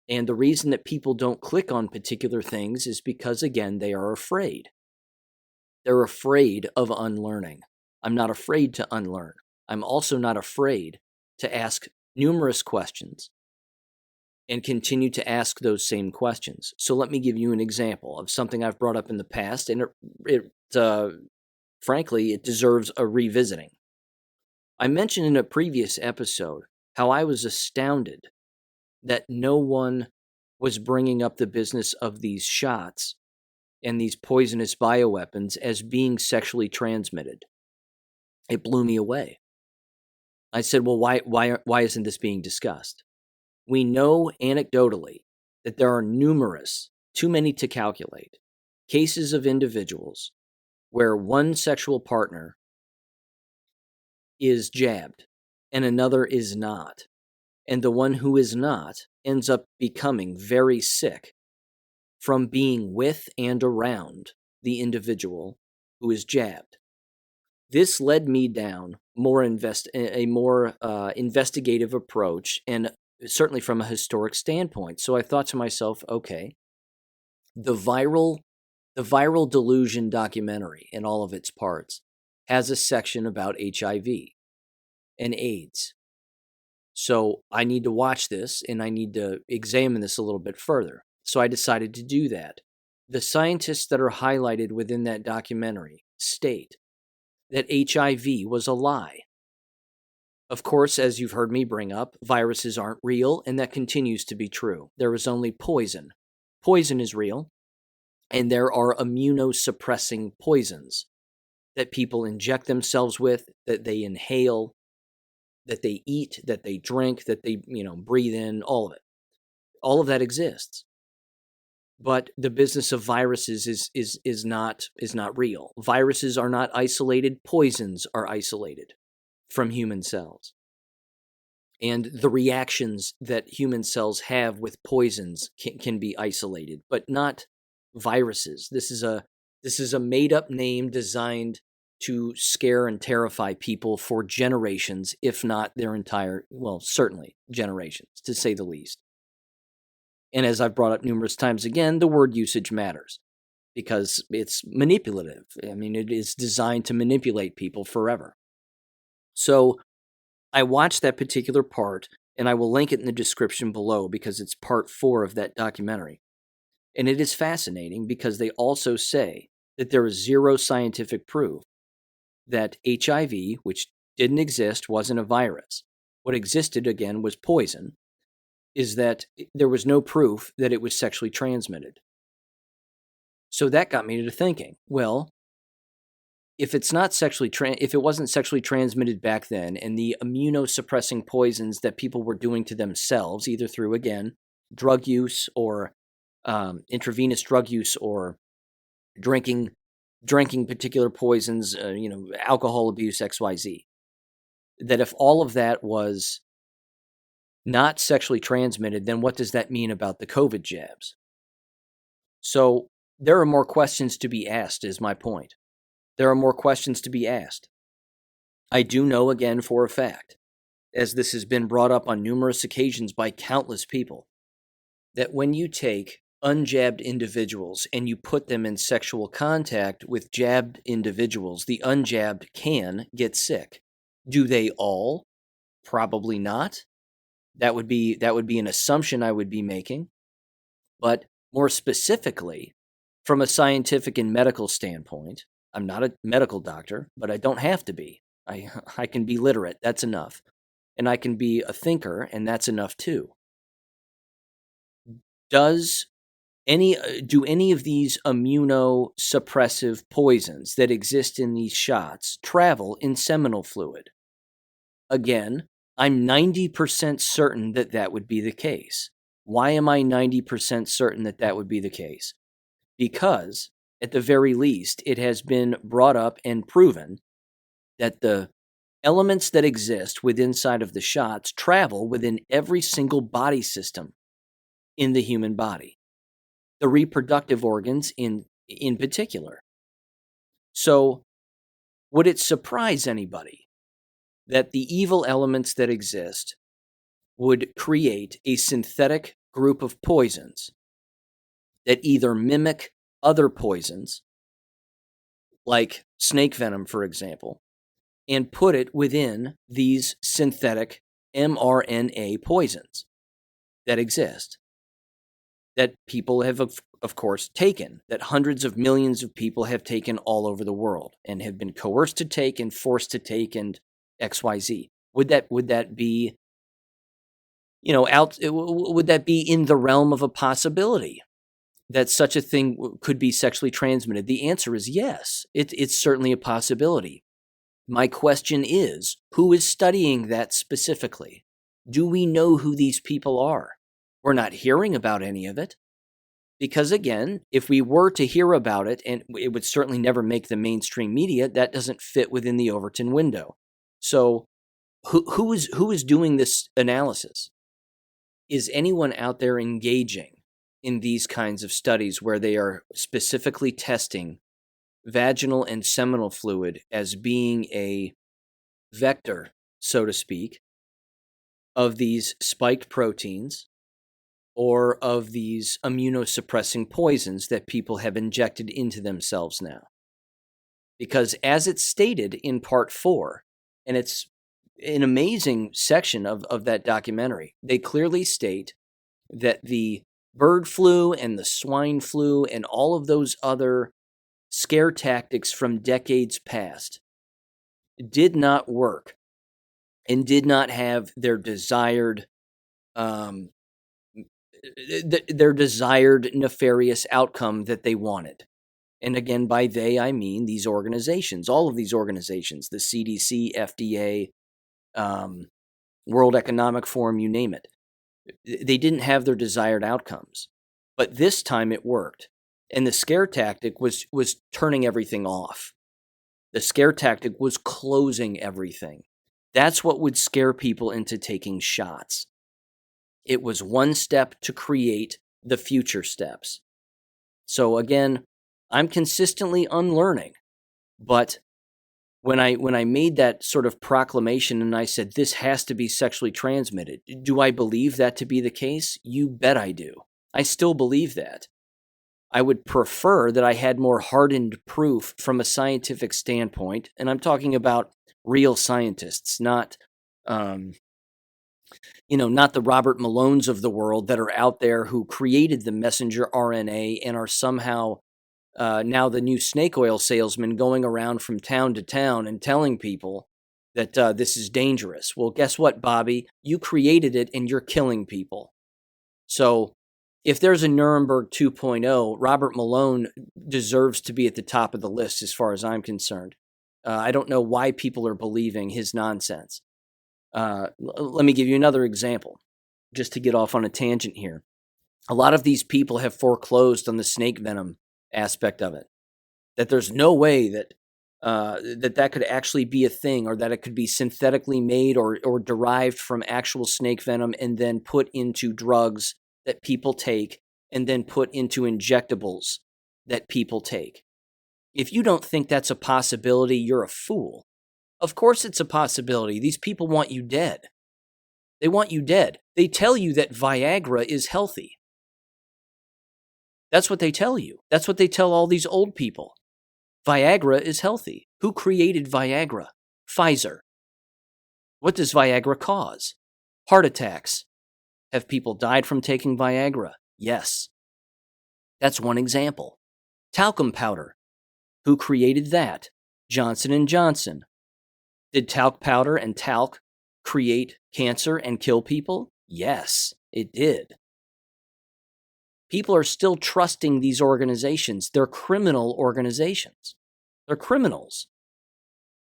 And the reason that people don't click on particular things is because, again, they are afraid. They're afraid of unlearning. I'm not afraid to unlearn. I'm also not afraid to ask numerous questions and continue to ask those same questions. So let me give you an example of something I've brought up in the past, and frankly, it deserves a revisiting. I mentioned in a previous episode how I was astounded that no one was bringing up the business of these shots and these poisonous bioweapons as being sexually transmitted. It blew me away. I said, well, why isn't this being discussed? We know anecdotally that there are numerous, too many to calculate, cases of individuals where one sexual partner is jabbed and another is not. And the one who is not ends up becoming very sick from being with and around the individual who is jabbed. This led me down a more investigative approach, and certainly from a historic standpoint. So I thought to myself, okay, the viral delusion documentary in all of its parts has a section about HIV and AIDS. So I need to watch this and I need to examine this a little bit further. So I decided to do that. The scientists that are highlighted within that documentary state that HIV was a lie. Of course, as you've heard me bring up, viruses aren't real, and that continues to be true. There is only poison. Poison is real, and there are immunosuppressing poisons that people inject themselves with, that they inhale, that they eat, that they drink, that they, breathe in, all of it. All of that exists. But the business of viruses is not real. Viruses are not isolated. Poisons are isolated from human cells. And the reactions that human cells have with poisons can be isolated, but not viruses. This is a made-up name designed to scare and terrify people for generations, if not their entire, certainly generations, to say the least. And as I've brought up numerous times again, the word usage matters because it's manipulative. I mean, it is designed to manipulate people forever. So I watched that particular part, and I will link it in the description below because it's part 4 of that documentary. And it is fascinating because they also say that there is zero scientific proof that HIV, which didn't exist, wasn't a virus. What existed, again, was poison, is that there was no proof that it was sexually transmitted. So that got me to thinking, well, if it wasn't sexually transmitted back then, and the immunosuppressing poisons that people were doing to themselves, either through, again, drug use or intravenous drug use or drinking particular poisons, alcohol abuse, XYZ, that if all of that was not sexually transmitted, then what does that mean about the COVID jabs? So there are more questions to be asked, is my point. There are more questions to be asked. I do know, again, for a fact, as this has been brought up on numerous occasions by countless people, that when you take unjabbed individuals and you put them in sexual contact with jabbed individuals, the unjabbed can get sick. Do they all? Probably not. That would be an assumption I would be making. But more specifically, from a scientific and medical standpoint, I'm not a medical doctor, but I don't have to be. I can be literate, that's enough. And I can be a thinker, and that's enough too. Do any of these immunosuppressive poisons that exist in these shots travel in seminal fluid? Again, I'm 90% certain that would be the case. Why am I 90% certain that would be the case? Because, at the very least, it has been brought up and proven that the elements that exist inside of the shots travel within every single body system in the human body. The reproductive organs in particular. So, would it surprise anybody that the evil elements that exist would create a synthetic group of poisons that either mimic other poisons, like snake venom, for example, and put it within these synthetic mRNA poisons that exist, that people have, of course, taken, that hundreds of millions of people have taken all over the world and have been coerced to take and forced to take and XYZ. Would that be, would that be in the realm of a possibility that such a thing could be sexually transmitted? The answer is yes. It's certainly a possibility. My question is, who is studying that specifically? Do we know who these people are? We're not hearing about any of it. Because again, if we were to hear about it, and it would certainly never make the mainstream media, that doesn't fit within the Overton window. So who is doing this analysis? Is anyone out there engaging in these kinds of studies where they are specifically testing vaginal and seminal fluid as being a vector, so to speak, of these spiked proteins or of these immunosuppressing poisons that people have injected into themselves now? Because as it's stated in part 4, and it's an amazing section of that documentary, they clearly state that the bird flu and the swine flu and all of those other scare tactics from decades past did not work and did not have their desired nefarious outcome that they wanted. And again, by they, I mean these organizations, all of these organizations, the CDC, FDA, World Economic Forum, you name it. They didn't have their desired outcomes. But this time it worked. And the scare tactic was turning everything off. The scare tactic was closing everything. That's what would scare people into taking shots. It was one step to create the future steps. So again, I'm consistently unlearning. But when I made that sort of proclamation and I said, this has to be sexually transmitted, do I believe that to be the case? You bet I do. I still believe that. I would prefer that I had more hardened proof from a scientific standpoint, and I'm talking about real scientists, not the Robert Malones of the world that are out there who created the messenger RNA and are somehow now the new snake oil salesman going around from town to town and telling people that this is dangerous. Well, guess what, Bobby? You created it and you're killing people. So if there's a Nuremberg 2.0, Robert Malone deserves to be at the top of the list as far as I'm concerned. I don't know why people are believing his nonsense. Let me give you another example, just to get off on a tangent here. A lot of these people have foreclosed on the snake venom aspect of it, that there's no way that that could actually be a thing, or that it could be synthetically made or derived from actual snake venom and then put into drugs that people take and then put into injectables that people take. If you don't think that's a possibility, you're a fool. Of course it's a possibility. These people want you dead. They want you dead. They tell you that Viagra is healthy. That's what they tell you. That's what they tell all these old people. Viagra is healthy. Who created Viagra? Pfizer. What does Viagra cause? Heart attacks. Have people died from taking Viagra? Yes. That's one example. Talcum powder. Who created that? Johnson & Johnson. Did talc powder and talc create cancer and kill people? Yes, it did. People are still trusting these organizations. They're criminal organizations. They're criminals.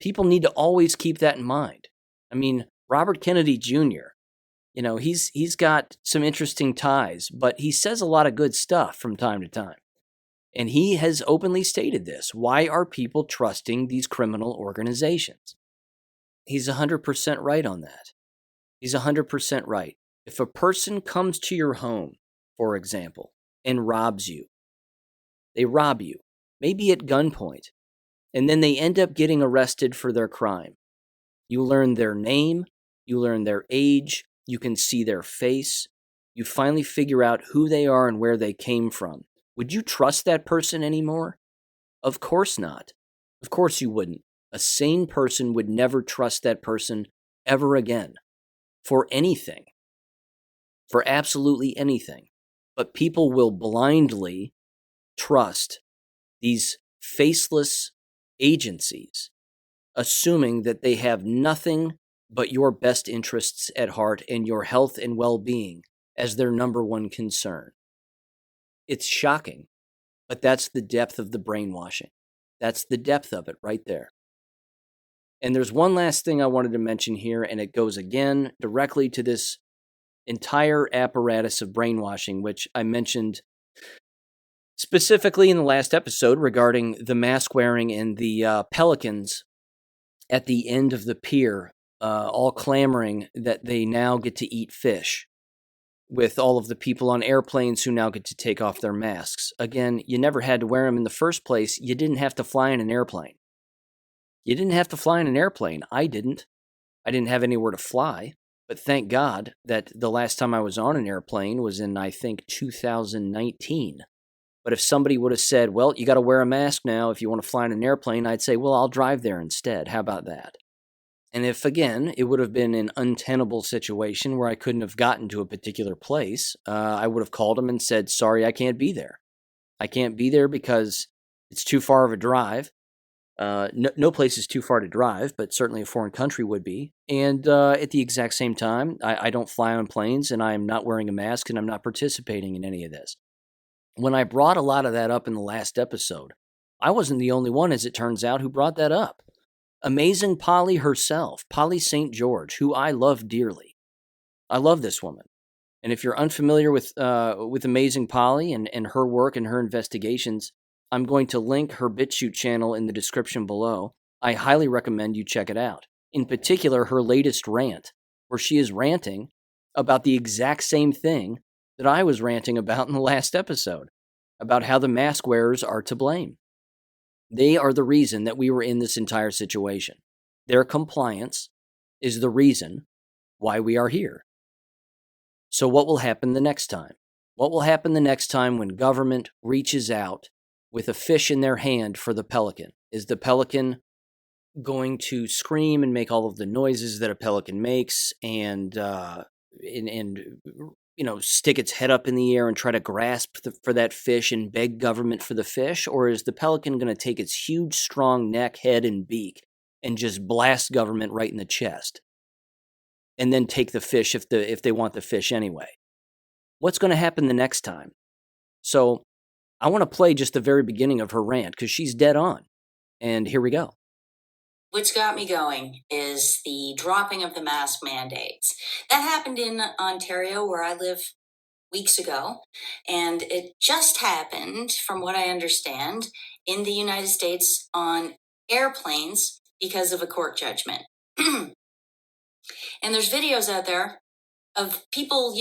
People need to always keep that in mind. I mean, Robert Kennedy Jr., he's got some interesting ties, but he says a lot of good stuff from time to time. And he has openly stated this. Why are people trusting these criminal organizations? He's 100% right on that. He's 100% right. If a person comes to your home, for example, and robs you, they rob you, maybe at gunpoint, and then they end up getting arrested for their crime. You learn their name, you learn their age, you can see their face, you finally figure out who they are and where they came from. Would you trust that person anymore? Of course not. Of course you wouldn't. A sane person would never trust that person ever again. For anything. For absolutely anything. But people will blindly trust these faceless agencies, assuming that they have nothing but your best interests at heart and your health and well-being as their number one concern. It's shocking, but that's the depth of the brainwashing. That's the depth of it right there. And there's one last thing I wanted to mention here, and it goes again directly to this entire apparatus of brainwashing, which I mentioned specifically in the last episode regarding the mask wearing and the pelicans at the end of the pier, all clamoring that they now get to eat fish, with all of the people on airplanes who now get to take off their masks. Again, you never had to wear them in the first place. You didn't have to fly in an airplane. You didn't have to fly in an airplane. I didn't. I didn't have anywhere to fly. But thank God that the last time I was on an airplane was in, I think, 2019. But if somebody would have said, well, you got to wear a mask now if you want to fly in an airplane, I'd say, well, I'll drive there instead. How about that? And if, again, it would have been an untenable situation where I couldn't have gotten to a particular place, I would have called them and said, sorry, I can't be there. I can't be there because it's too far of a drive. No place is too far to drive, but certainly a foreign country would be. And at the exact same time, I don't fly on planes, and I'm not wearing a mask, and I'm not participating in any of this. When I brought a lot of that up in the last episode, I wasn't the only one, as it turns out, who brought that up. Amazing Polly herself, Polly St. George, who I love dearly. I love this woman. And if you're unfamiliar with Amazing Polly and her work and her investigations, I'm going to link her BitChute channel in the description below. I highly recommend you check it out. In particular, her latest rant, where she is ranting about the exact same thing that I was ranting about in the last episode, about how the mask wearers are to blame. They are the reason that we were in this entire situation. Their compliance is the reason why we are here. So what will happen the next time? What will happen the next time when government reaches out with a fish in their hand for the pelican? Is the pelican going to scream and make all of the noises that a pelican makes and stick its head up in the air and try to grasp for that fish and beg government for the fish? Or is the pelican going to take its huge, strong neck, head, and beak and just blast government right in the chest? And then take the fish if they want the fish anyway? What's going to happen the next time? So I want to play just the very beginning of her rant because she's dead on. And here we go. What's got me going is the dropping of the mask mandates. That happened in Ontario, where I live, weeks ago. And it just happened, from what I understand, in the United States on airplanes because of a court judgment. And there's videos out there of people,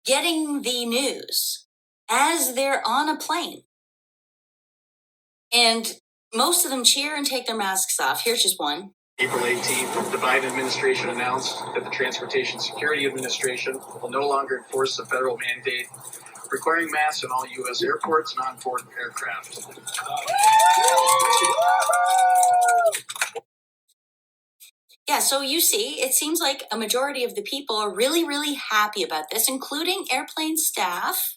getting the news as they're on a plane. And most of them cheer and take their masks off. Here's just one. April 18th, the Biden administration announced that the Transportation Security Administration will no longer enforce the federal mandate requiring masks in all U.S. airports and on board aircraft. Yeah, so you see, it seems like a majority of the people are really, really happy about this, including airplane staff.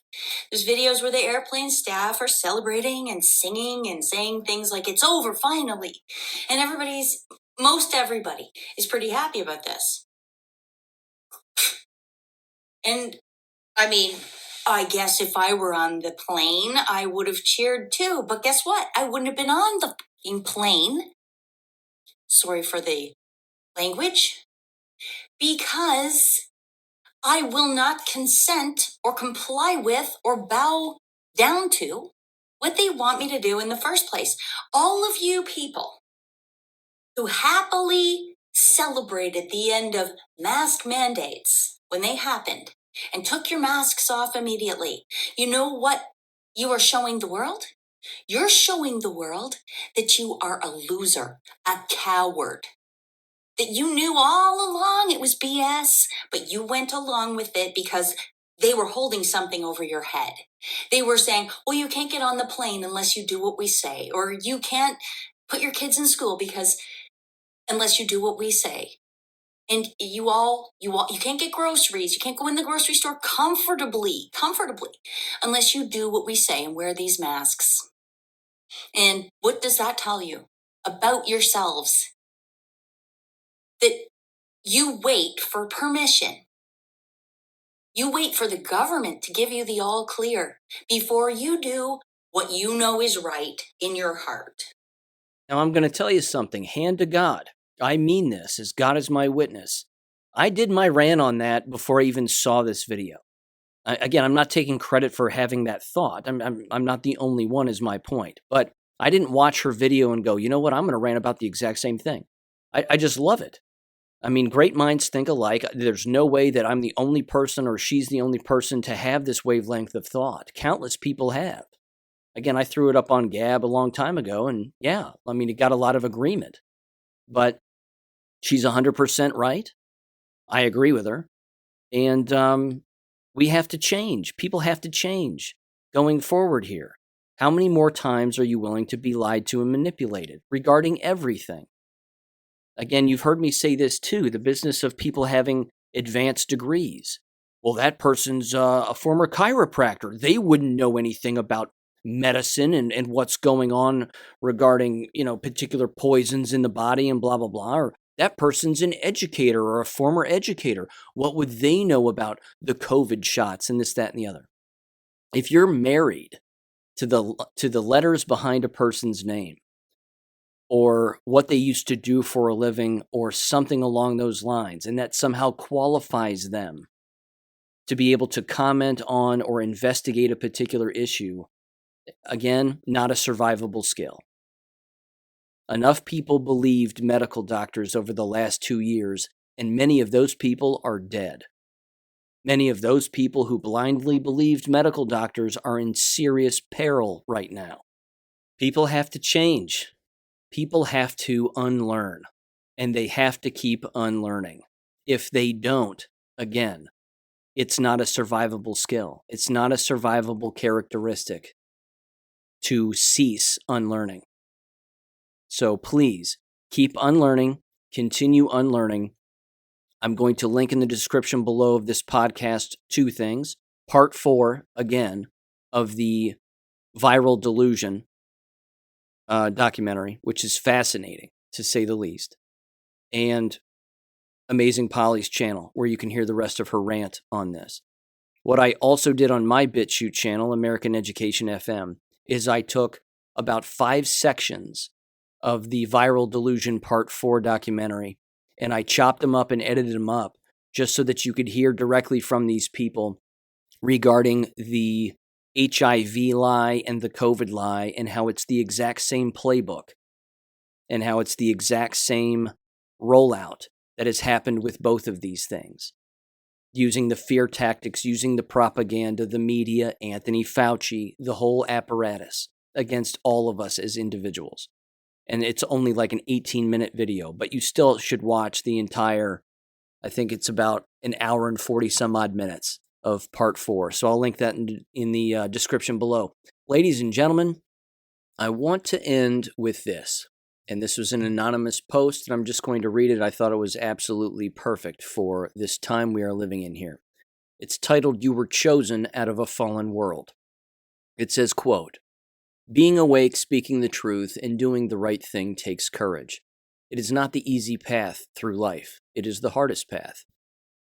There's videos where the airplane staff are celebrating and singing and saying things like, it's over, finally. And most everybody is pretty happy about this. And, I guess if I were on the plane, I would have cheered too. But guess what? I wouldn't have been on the fucking plane. Sorry for the language. Because I will not consent or comply with or bow down to what they want me to do in the first place. All of you people who happily celebrated the end of mask mandates when they happened and took your masks off immediately, you know what you are showing the world? You're showing the world that you are a loser, a coward. That you knew all along it was BS, but you went along with it because they were holding something over your head. They were saying, well, you can't get on the plane unless you do what we say, or you can't put your kids in school unless you do what we say. And you can't get groceries. You can't go in the grocery store comfortably, unless you do what we say and wear these masks. And what does that tell you about yourselves? That you wait for permission. You wait for the government to give you the all clear before you do what you know is right in your heart. Now I'm going to tell you something, hand to God. I mean this, as God is my witness. I did my rant on that before I even saw this video. Again, I'm not taking credit for having that thought. I'm not the only one, is my point. But I didn't watch her video and go, you know what, I'm going to rant about the exact same thing. I just love it. I mean, great minds think alike. There's no way that I'm the only person or she's the only person to have this wavelength of thought. Countless people have. Again, I threw it up on Gab a long time ago, and yeah, I mean, it got a lot of agreement. But she's 100% right. I agree with her. And we have to change. People have to change going forward here. How many more times are you willing to be lied to and manipulated regarding everything? Again, you've heard me say this too, the business of people having advanced degrees. Well, that person's a former chiropractor. They wouldn't know anything about medicine and what's going on regarding, particular poisons in the body and blah, blah, blah. Or that person's an educator or a former educator. What would they know about the COVID shots and this, that, and the other? If you're married to the letters behind a person's name, or what they used to do for a living, or something along those lines, and that somehow qualifies them to be able to comment on or investigate a particular issue, again, not a survivable skill. Enough people believed medical doctors over the last 2 years, and many of those people are dead. Many of those people who blindly believed medical doctors are in serious peril right now. People have to change. People have to unlearn, and they have to keep unlearning. If they don't, again, it's not a survivable skill. It's not a survivable characteristic to cease unlearning. So please, keep unlearning, continue unlearning. I'm going to link in the description below of this podcast 2 things. Part 4, again, of the Viral Delusion documentary, which is fascinating, to say the least. And Amazing Polly's channel, where you can hear the rest of her rant on this. What I also did on my BitChute channel, American Education FM, is I took about 5 sections of the Viral Delusion Part 4 documentary, and I chopped them up and edited them up just so that you could hear directly from these people regarding the HIV lie and the COVID lie, and how it's the exact same playbook and how it's the exact same rollout that has happened with both of these things. Using the fear tactics, using the propaganda, the media, Anthony Fauci, the whole apparatus against all of us as individuals. And it's only like an 18-minute video, but you still should watch the entire, I think it's about an hour and 40 some odd minutes of part 4. So I'll link that in the description below. Ladies and gentlemen, I want to end with this. And this was an anonymous post, and I'm just going to read it. I thought it was absolutely perfect for this time we are living in here. It's titled, "You Were Chosen Out of a Fallen World." It says, quote, "Being awake, speaking the truth, and doing the right thing takes courage. It is not the easy path through life. It is the hardest path.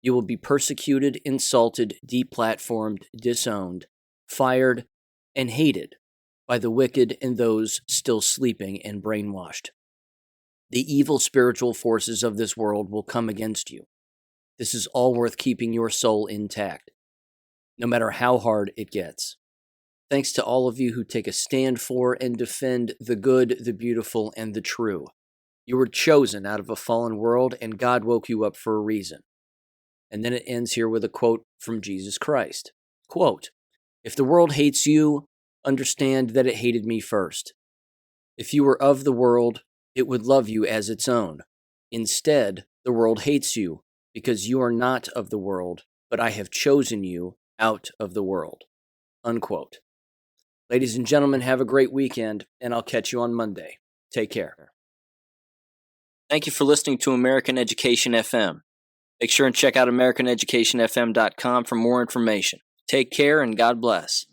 You will be persecuted, insulted, deplatformed, disowned, fired, and hated by the wicked and those still sleeping and brainwashed. The evil spiritual forces of this world will come against you. This is all worth keeping your soul intact, no matter how hard it gets. Thanks to all of you who take a stand for and defend the good, the beautiful, and the true. You were chosen out of a fallen world, and God woke you up for a reason." And then it ends here with a quote from Jesus Christ. Quote, "If the world hates you, understand that it hated me first. If you were of the world, it would love you as its own. Instead, the world hates you because you are not of the world, but I have chosen you out of the world." Unquote. Ladies and gentlemen, have a great weekend, and I'll catch you on Monday. Take care. Thank you for listening to American Education FM. Make sure and check out AmericanEducationFM.com for more information. Take care and God bless.